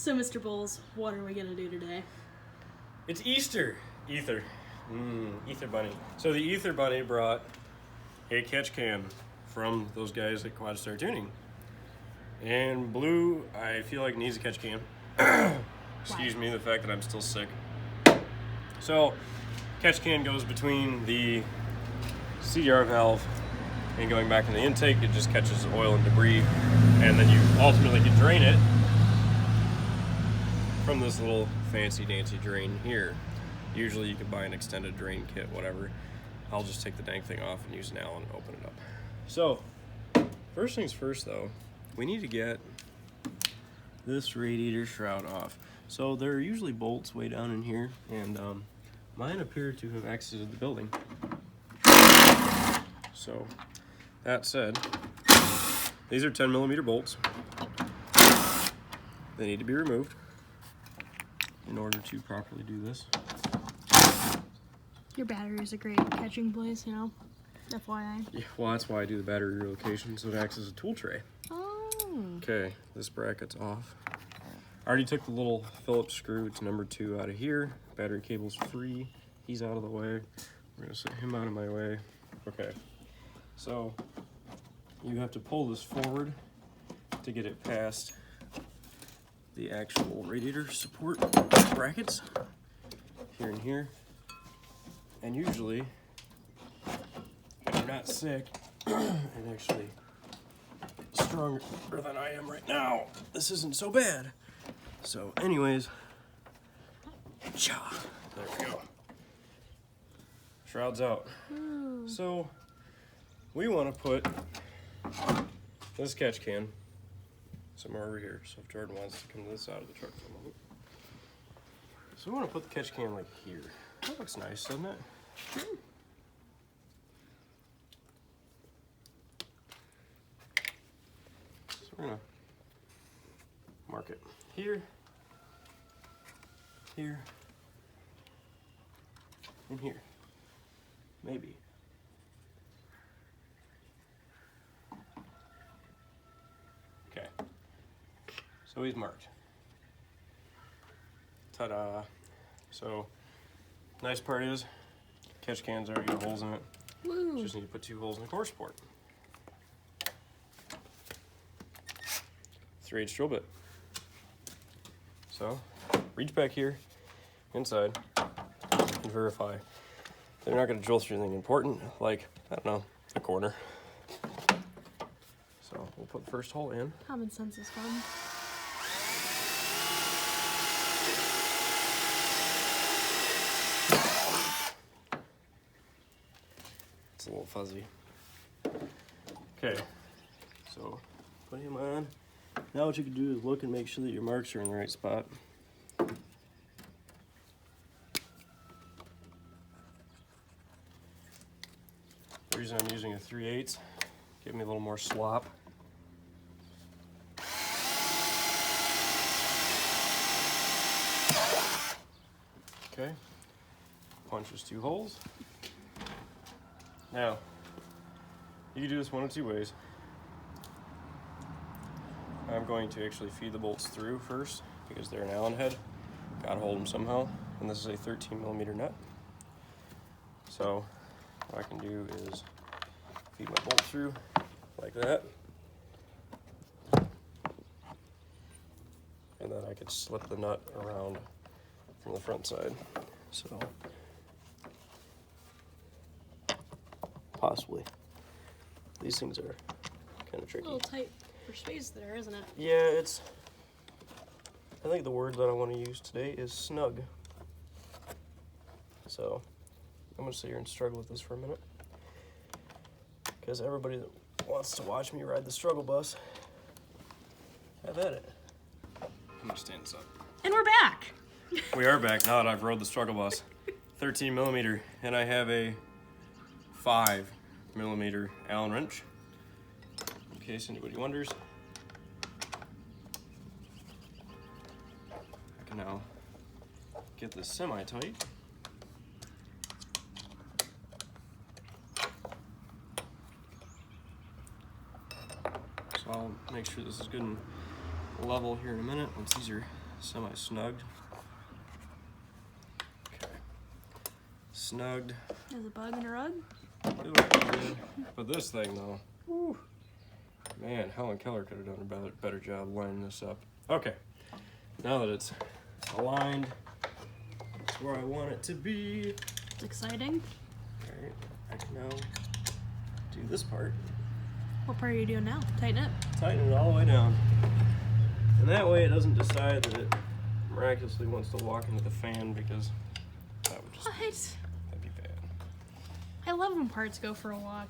So, Mr. Bowles, what are we gonna do today? It's Easter. Ether Bunny. So the Ether Bunny brought a catch can from those guys at Quad Star Tuning. And Blue, I feel like, needs a catch can. Excuse me, the fact that I'm still sick. So, catch can goes between the CDR valve and going back in the intake. It just catches oil and debris, and then you ultimately can drain it from this little fancy dancy drain here. Usually you could buy an extended drain kit, whatever. I'll just take the dang thing off and use an Allen and open it up. So, first things first though, we need to get this radiator shroud off. So there are usually bolts way down in here, and mine appear to have exited the building. So, that said, these are 10mm bolts. They need to be removed in order to properly do this. Your battery is a great catching place, you know? FYI. Yeah, well, that's why I do the battery relocation, so it acts as a tool tray. Oh. Okay, this bracket's off. I already took the little Phillips screw, it's number 2, out of here. Battery cable's free. He's out of the way. We're gonna set him out of my way. Okay, so you have to pull this forward to get it past the actual radiator support brackets here and here. And usually, if you're not sick and actually stronger than I am right now, this isn't so bad. So anyways, cha, there we go. Shroud's out. So we want to put this catch can somewhere over here. So if Jordan wants to come to this side of the truck for a moment. So we want to put the catch can like here. That looks nice, doesn't it? So we're gonna mark it here, here, and here. Maybe. Okay. So he's marked. Ta-da. So, nice part is, catch can's already got holes in it. Woo. Just need to put 2 holes in the core support. 3/8 drill bit. So, reach back here, inside, and verify. They're not going to drill through anything important, like, I don't know, a corner. So, we'll put the first hole in. Common sense is fun. It's a little fuzzy. Okay, so put him on. Now what you can do is look and make sure that your marks are in the right spot. The reason I'm using a 3/8, give me a little more slop. Okay, punches 2 holes. Now, you can do this one of 2 ways. I'm going to actually feed the bolts through first because they're an Allen head. Gotta hold them somehow. And this is a 13mm nut. So, what I can do is feed my bolt through like that. And then I could slip the nut around from the front side. So, possibly. These things are kind of tricky. A little tight for space there, isn't it? Yeah, I think the word that I want to use today is snug. So, I'm going to sit here and struggle with this for a minute. Because everybody that wants to watch me ride the struggle bus, have at it. I'm going to stand this up. And we're back! We are back now that I've rode the struggle bus. 13mm, and I have a 5mm Allen wrench, in case anybody wonders. I can now get this semi-tight. So I'll make sure this is good and level here in a minute once these are semi-snugged. Okay. Snugged. There's a bug in a rug. But this thing though, whew, man, Helen Keller could have done a better job lining this up. Okay, now that it's aligned, it's where I want it to be. It's exciting. All right, I can now do this part. What part are you doing now? Tighten it? Tighten it all the way down. And that way it doesn't decide that it miraculously wants to walk into the fan, because that would just that'd be bad. I love when parts go for a walk.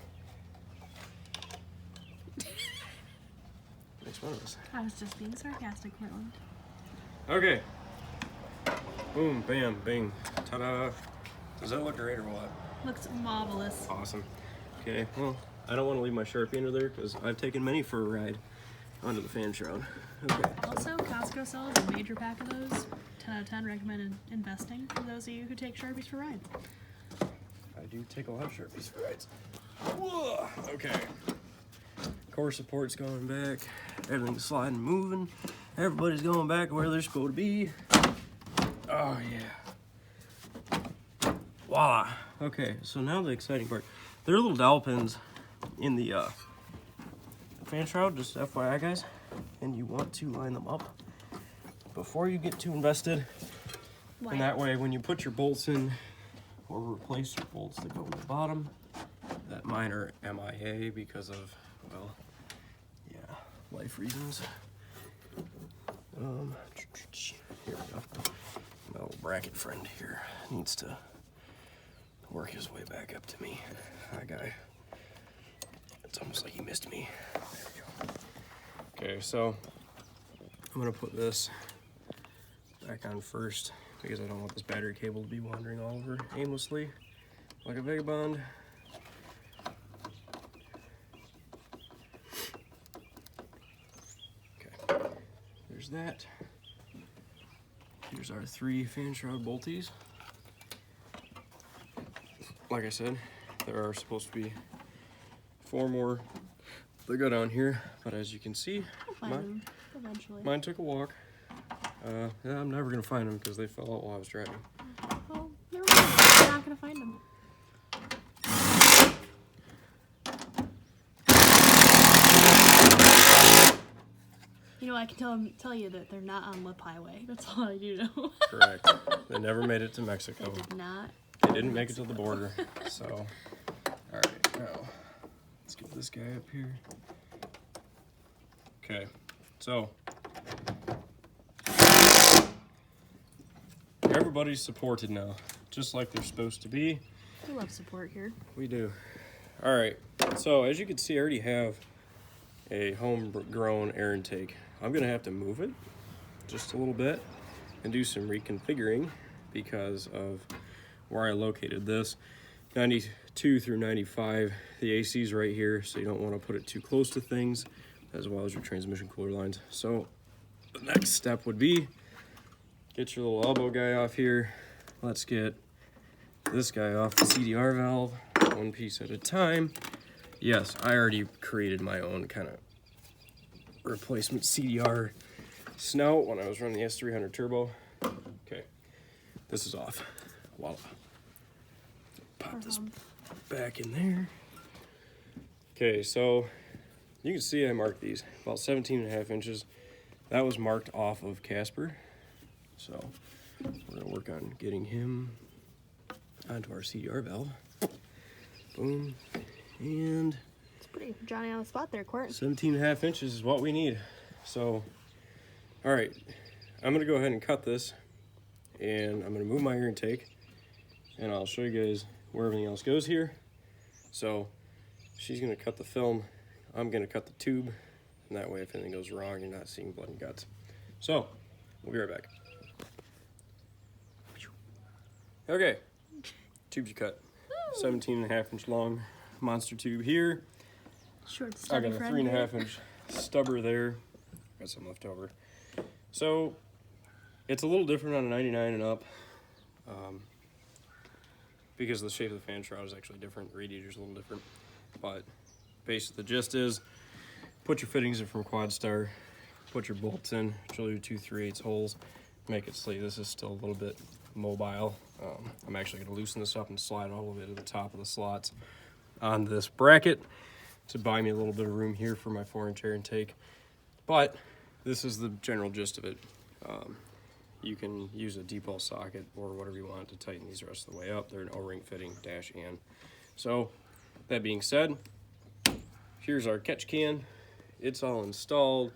Makes one of us. I was just being sarcastic, Portland. Okay. Boom, bam, bing, ta-da. Does that look great or what? Looks marvelous. Awesome. Okay, well, I don't want to leave my Sharpie under there because I've taken many for a ride onto the fan shroud. Okay. Also, Costco sells a major pack of those. 10 out of 10 recommended investing for those of you who take Sharpies for rides. I do take a lot of Sharpies for rides. Whoa, okay. Core support's going back. Everything's sliding and moving. Everybody's going back where they're supposed to be. Oh, yeah. Voila. Okay, so now the exciting part. There are little dowel pins in the fan shroud, just FYI, guys. And you want to line them up before you get too invested. Why? And that way, when you put your bolts in or replace your bolts that go in the bottom, that mine are MIA because of, well, yeah, life reasons. Here we go. My little bracket friend here needs to work his way back up to me. Hi, guy. It's almost like he missed me. There we go. Okay, so I'm gonna put this back on first because I don't want this battery cable to be wandering all over aimlessly like a vagabond. Okay, there's that. Here's our 3 fan shroud bolties. Like I said, there are supposed to be 4 more that go down here, but as you can see, I'll find them eventually. mine took a walk. Yeah, I'm never gonna find them because they fell out while I was driving. Well, never mind. You're not gonna find them. You know, I can tell you that they're not on Lip Highway. That's all I do know. Correct. They never made it to Mexico. They did not. They didn't make it to the border. So, all right, now let's get this guy up here. Okay, so everybody's supported now, just like they're supposed to be. We love support here. We do. All right, so as you can see, I already have a homegrown air intake. I'm gonna have to move it just a little bit and do some reconfiguring because of where I located this. 92 through 95, the AC's right here, so you don't want to put it too close to things, as well as your transmission cooler lines. So the next step would be get your little elbow guy off here. Let's get this guy off the CDR valve, one piece at a time. Yes, I already created my own kind of replacement CDR snout when I was running the S300 turbo. Okay, this is off. Voila. Pop this back in there. Okay, so you can see I marked these about 17.5 inches. That was marked off of Casper. So we're gonna work on getting him onto our CDR valve. Boom, and It's pretty Johnny on the spot there, Court. 17.5 inches is what we need. So, all right, I'm gonna go ahead and cut this, and I'm gonna move my air intake, and I'll show you guys where everything else goes here. So she's gonna cut the film, I'm gonna cut the tube, and that way if anything goes wrong, you're not seeing blood and guts. So, we'll be right back. Okay, tubes you cut. 17.5 inch long monster tube here. Short, I stubby got a friend 3.5 here. inch stubber there. Got some left over. So it's a little different on a 99 and up because the shape of the fan shroud is actually different. The radiator's a little different. But basically the gist is put your fittings in from Quad Star, put your bolts in, drill your 2 3/8 holes, make it sleek. This is still a little bit mobile. I'm actually going to loosen this up and slide all the way to the top of the slots on this bracket to buy me a little bit of room here for my 4-inch air intake. But this is the general gist of it. You can use a deep well socket or whatever you want to tighten these the rest of the way up. They're an O-ring fitting dash and. So that being said, here's our catch can. It's all installed.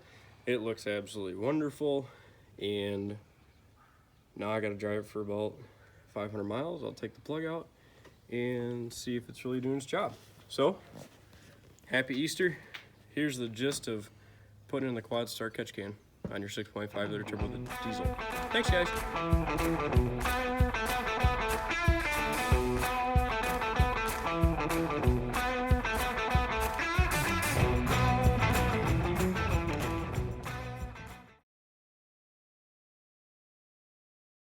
It looks absolutely wonderful. And now I got to drive it for about 500 miles. I'll take the plug out and see if it's really doing its job. So, happy Easter. Here's the gist of putting in the quad start catch can on your 6.5 liter turbo diesel. Thanks, guys.